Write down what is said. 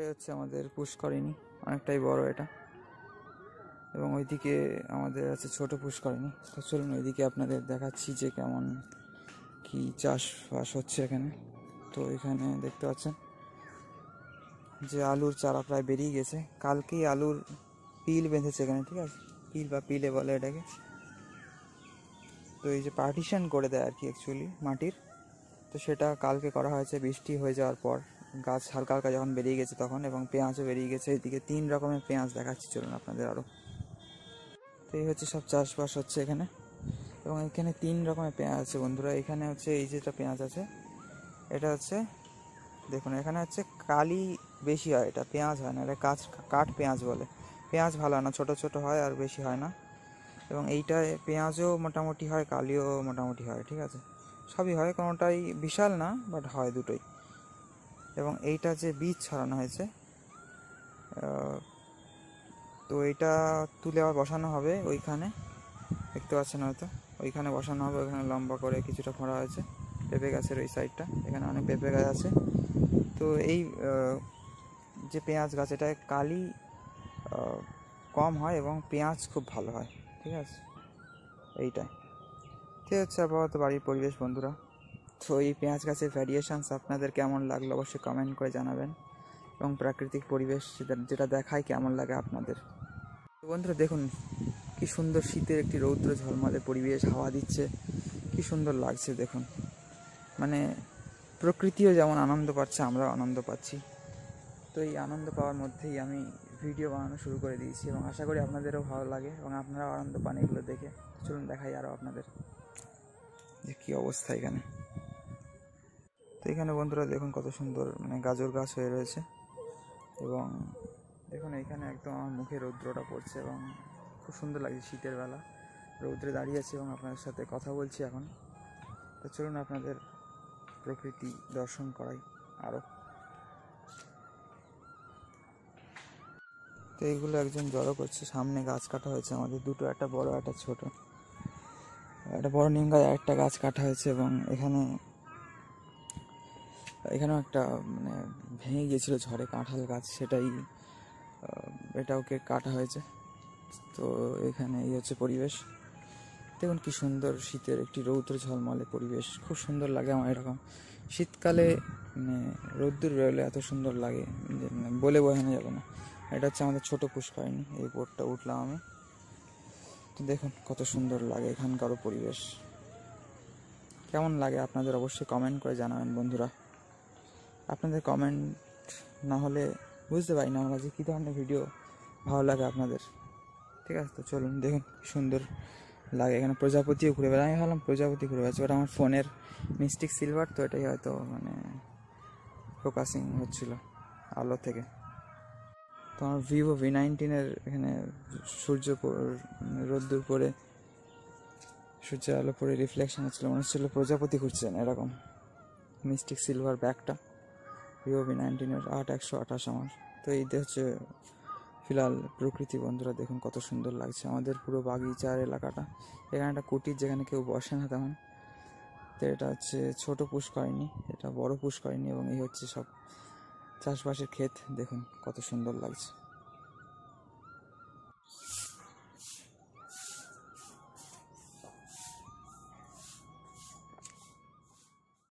এই হচ্ছে আমাদের পুষ্করিণী, অনেকটাই বড় এটা, এবং ওইদিকে আমাদের আছে ছোট পুষ্করিণী। তো চলুন ওইদিকে আপনাদের দেখাচ্ছি যে কেমন কি চাষবাস হচ্ছে এখানে। তো এখানে দেখতে পাচ্ছেন যে আলুর চারা প্রায় বেরিয়ে গেছে, কালকেই আলুর পিল বেঁধেছে এখানে, ঠিক আছে, পিল বা পিলে বলে এটাকে। তো এই যে পার্টিশন করে দেয় আর কি অ্যাকচুয়ালি মাটির, তো সেটা কালকে করা হয়েছে বৃষ্টি হয়ে যাওয়ার পর। গাছ হালকা হালকা যখন বেরিয়ে গেছে তখন, এবং পেঁয়াজও বেরিয়ে গেছে। এইদিকে 3 রকমের পেঁয়াজ দেখাচ্ছি, চলুন আপনাদের আরও। তো এই হচ্ছে সব চাষবাস হচ্ছে এখানে, এবং এখানে 3 রকমের পেঁয়াজ আছে বন্ধুরা। এখানে হচ্ছে এই যেটা পেঁয়াজ আছে, এটা হচ্ছে দেখুন, এখানে হচ্ছে কালি বেশি হয়, এটা পেঁয়াজ হয় না, এটা কাঠ পেঁয়াজ বলে। পেঁয়াজ ভালো হয় না, ছোটো ছোটো হয় আর বেশি হয় না। এবং এইটায় পেঁয়াজও মোটামুটি হয়, কালিও মোটামুটি হয়, ঠিক আছে, সবই হয়, কোনোটাই বিশাল না, বাট হয় দুটোই। এবং এইটা যে বীজ ছড়ানো হয়েছে, তো এইটা তুলে আবার বসানো হবে ওইখানে, দেখতে পাচ্ছেন হয়তো, ওইখানে বসানো হবে। ওইখানে লম্বা করে কিছুটা খোঁড়া হয়েছে পেঁপে গাছের ওই সাইডটা, এখানে অনেক পেঁপে গাছ আছে। তো এই যে পেঁয়াজ গাছ, এটায় কালি কম হয় এবং পেঁয়াজ খুব ভালো হয়, ঠিক আছে, এইটাই। ঠিক আছে, আপাতত বাড়ির পরিবেশ বন্ধুরা। তো এই পেঁয়াজ গাছের ভ্যারিয়েশনস আপনাদের কেমন লাগলো অবশ্যই কমেন্ট করে জানাবেন, এবং প্রাকৃতিক পরিবেশ যেটা দেখায় কেমন লাগে আপনাদের। তো বন্ধুরা দেখুন কি সুন্দর শীতের একটি রৌদ্র ঝলমলে পরিবেশ, হাওয়া দিচ্ছে, কি সুন্দর লাগছে দেখুন। মানে প্রকৃতিও যেমন আনন্দ পাচ্ছে, আমরাও আনন্দ পাচ্ছি। তো এই আনন্দ পাওয়ার মধ্যেই আমি ভিডিও বানানো শুরু করে দিয়েছি, এবং আশা করি আপনাদেরও ভালো লাগে এবং আপনারাও আনন্দ পান এগুলো দেখে। চলুন দেখাই আরও আপনাদের যে কী অবস্থা এখানে। তো এখানে বন্ধুরা দেখুন কত সুন্দর মানে গাজর গাছ হয়ে রয়েছে, এবং দেখুন এইখানে একদম আমার মুখে রৌদ্রটা পড়ছে এবং খুব সুন্দর লাগছে শীতের বেলা, রৌদ্রে দাঁড়িয়ে আছি এবং আপনাদের সাথে কথা বলছি এখন। তো চলুন আপনাদের প্রকৃতি দর্শন করাই আরও। তো এইগুলো একজন জড়ো করছে, সামনে গাছ কাটা হয়েছে আমাদের দুটো, একটা বড় একটা ছোট, একটা বড় নিম গাছ, একটা গাছ কাটা হয়েছে। এবং এখানেও একটা মানে ভেঙে গিয়েছিল ঝড়ে কাঁঠাল গাছ, সেটাই এটাওকে কাটা হয়েছে। তো এখানে এই হচ্ছে পরিবেশ, দেখুন কি সুন্দর শীতের একটি রৌদ্র ঝলমলে পরিবেশ, খুব সুন্দর লাগে আমার এরকম শীতকালে, মানে রৌদ্র বেরোলে এত সুন্দর লাগে যে বলে বোঝানো যাবে না। এটা হচ্ছে আমাদের ছোট পুষ্করিণী, এই বোটটা উঠলাম আমি। তো দেখুন কত সুন্দর লাগে এখানকারও পরিবেশ, কেমন লাগে আপনাদের অবশ্যই কমেন্ট করে জানাবেন বন্ধুরা। আপনাদের কমেন্ট না হলে বুঝতে পারি না আমরা যে কী ধরনের ভিডিও ভালো লাগে আপনাদের, ঠিক আছে। তো চলুন দেখুন সুন্দর লাগে, এখানে প্রজাপতিও ঘুরে বেড়ায়, আমি ভাবলাম প্রজাপতি ঘুরে বেড়াচ্ছে, ওটা আমার ফোনের মিস্টিক সিলভার, তো এটাই হয়তো মানে ফোকাসিং হচ্ছিল আলো থেকে। তো আমার ভিভো V19-এর এখানে সূর্য রোদ্দুর পরে সূর্যের আলো পরে রিফ্লেকশন হচ্ছিলো, মনে হচ্ছিলো প্রজাপতি ঘুরছেন এরকম। মিস্টিক সিলভার ব্যাগটা ভিভো V19-এর 8128 আমার। তো এই হচ্ছে ফিলহাল প্রকৃতি বন্ধুরা, দেখুন কত সুন্দর লাগছে আমাদের পুরো বাগিচার এলাকাটা। এখানে একটা কুটির যেখানে কেউ বসে না তেমন। তো এটা হচ্ছে ছোট পুষ্করিণী, এটা বড় পুষ্করিণী, এবং এই হচ্ছে সব চাষবাসের ক্ষেত, দেখুন কত সুন্দর লাগছে।